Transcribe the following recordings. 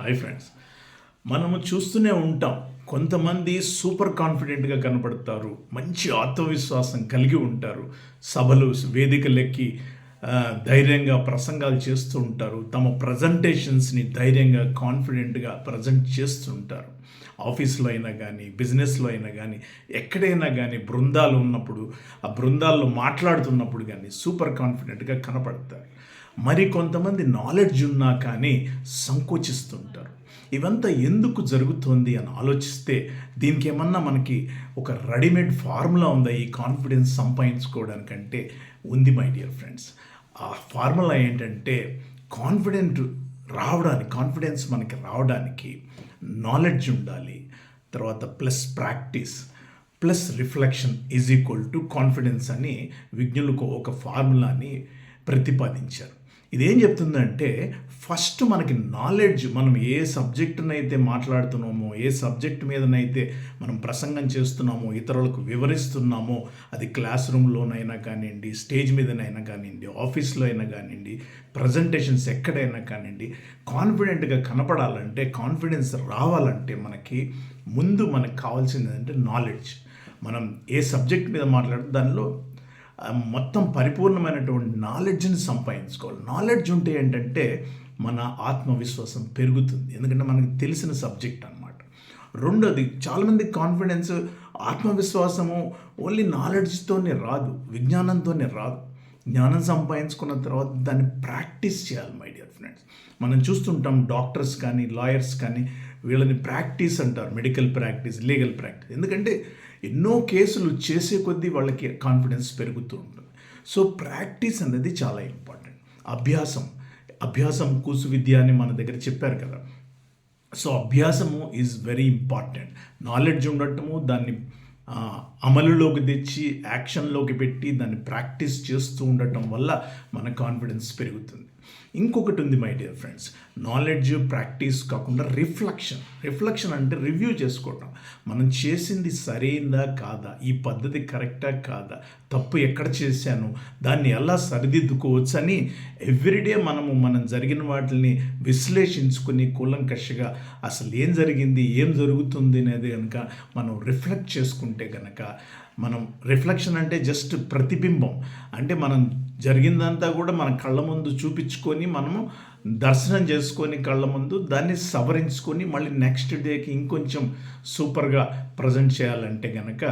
Hi friends, మనము చూస్తూనే ఉంటాం. కొంతమంది సూపర్ కాన్ఫిడెంట్గా కనపడతారు, మంచి ఆత్మవిశ్వాసం కలిగి ఉంటారు, సభలు వేదికలెక్కి ధైర్యంగా ప్రసంగాలు చేస్తూ ఉంటారు, తమ ప్రజెంటేషన్స్ని ధైర్యంగా కాన్ఫిడెంట్గా ప్రజెంట్ చేస్తూ ఉంటారు. ఆఫీస్లో అయినా కానీ, బిజినెస్లో అయినా కానీ, ఎక్కడైనా కానీ బృందాలు ఉన్నప్పుడు, ఆ బృందాల్లో మాట్లాడుతున్నప్పుడు కానీ సూపర్ కాన్ఫిడెంట్గా కనపడతారు. మరి కొంతమంది నాలెడ్జ్ ఉన్నా కానీ సంకోచిస్తుంటారు. ఇవంతా ఎందుకు జరుగుతుంది అని ఆలోచిస్తే దీనికి ఏమన్నా మనకి ఒక రెడీమేడ్ ఫార్ములా ఉందా ఈ కాన్ఫిడెన్స్ సంపాదించుకోవడానికంటే? ఉంది మై డియర్ ఫ్రెండ్స్. ఆ ఫార్ములా ఏంటంటే, కాన్ఫిడెన్స్ మనకి రావడానికి నాలెడ్జ్ ఉండాలి, తర్వాత plus practice plus reflection is equal to confidence అని విజ్ఞులకు ఒక ఫార్ములాని ప్రతిపాదించారు. ఇదేం చెప్తుందంటే, ఫస్ట్ మనకి నాలెడ్జ్, మనం ఏ సబ్జెక్టునైతే మాట్లాడుతున్నామో, ఏ సబ్జెక్ట్ మీదనైతే మనం ప్రసంగం చేస్తున్నామో, ఇతరులకు వివరిస్తున్నామో, అది క్లాస్ రూమ్లోనైనా కానివ్వండి, స్టేజ్ మీదనైనా కానివ్వండి, ఆఫీస్లో అయినా కానివ్వండి, ప్రజెంటేషన్స్ ఎక్కడైనా కానివ్వండి, కాన్ఫిడెంట్గా కనపడాలంటే, కాన్ఫిడెన్స్ రావాలంటే మనకు కావాల్సింది ఏంటంటే నాలెడ్జ్. మనం ఏ సబ్జెక్ట్ మీద మాట్లాడితే దానిలో మొత్తం పరిపూర్ణమైనటువంటి నాలెడ్జ్ని సంపాదించుకోవాలి. నాలెడ్జ్ ఉంటే ఏంటంటే మన ఆత్మవిశ్వాసం పెరుగుతుంది, ఎందుకంటే మనకి తెలిసిన సబ్జెక్ట్ అన్నమాట. రెండోది, చాలామంది కాన్ఫిడెన్స్, ఆత్మవిశ్వాసము ఓన్లీ నాలెడ్జ్తోనే రాదు, విజ్ఞానంతోనే రాదు. జ్ఞానం సంపాదించుకున్న తర్వాత దాన్ని ప్రాక్టీస్ చేయాలి మై డియర్ ఫ్రెండ్స్. మనం చూస్తుంటాం డాక్టర్స్ కానీ, లాయర్స్ కానీ, వీళ్ళని ప్రాక్టీస్ అంటారు, మెడికల్ ప్రాక్టీస్, లీగల్ ప్రాక్టీస్. ఎందుకంటే ఎన్నో కేసులు చేసే కొద్దీ వాళ్ళకి కాన్ఫిడెన్స్ పెరుగుతూ ఉంటుంది. సో ప్రాక్టీస్ అనేది చాలా ఇంపార్టెంట్. అభ్యాసం కూసు విద్య అని మన దగ్గర చెప్పారు కదా. సో అభ్యాసము ఈజ్ వెరీ ఇంపార్టెంట్. నాలెడ్జ్ ఉండటము, దాన్ని అమలులోకి తెచ్చి యాక్షన్లోకి పెట్టి దాన్ని ప్రాక్టీస్ చేస్తూ ఉండటం వల్ల మన కాన్ఫిడెన్స్ పెరుగుతుంది. ఇంకొకటి ఉంది my dear friends, knowledge practice కాకుండా రిఫ్లెక్షన్ అంటే రివ్యూ చేసుకోవటం. మనం చేసింది సరైందా కాదా, ఈ పద్ధతి కరెక్టా కాదా, తప్పు ఎక్కడ చేశాను, దాన్ని ఎలా సరిదిద్దుకోవచ్చు అని ఎవ్రీడే మనం జరిగిన వాటిని విశ్లేషించుకుని కూలంకషగా అసలు ఏం జరిగింది, ఏం జరుగుతుంది అనేది కనుక మనం రిఫ్లెక్ట్ చేసుకుంటే కనుక, రిఫ్లెక్షన్ అంటే జస్ట్ ప్రతిబింబం. అంటే మనం జరిగిందంతా కూడా మన కళ్ళ ముందు చూపించుకొని, మనము దర్శనం చేసుకొని కళ్ళ ముందు దాన్ని సవరించుకొని మళ్ళీ నెక్స్ట్ డేకి ఇంకొంచెం సూపర్గా ప్రజెంట్ చేయాలంటే కనుక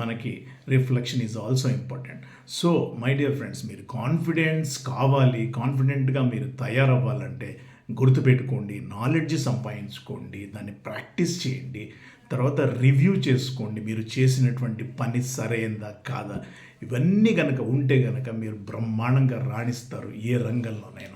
మనకి reflection is also important. So my dear friends, మీరు కాన్ఫిడెంట్గా మీరు తయారవ్వాలంటే గుర్తుపెట్టుకోండి, నాలెడ్జ్ సంపాదించుకోండి, దాన్ని ప్రాక్టీస్ చేయండి, తర్వాత రివ్యూ చేసుకోండి, మీరు చేసినటువంటి పని సరైందా కాదా. ఇవన్నీ కనుక ఉంటే కనుక మీరు బ్రహ్మాండంగా రాణిస్తారు ఏ రంగంలోనైనా.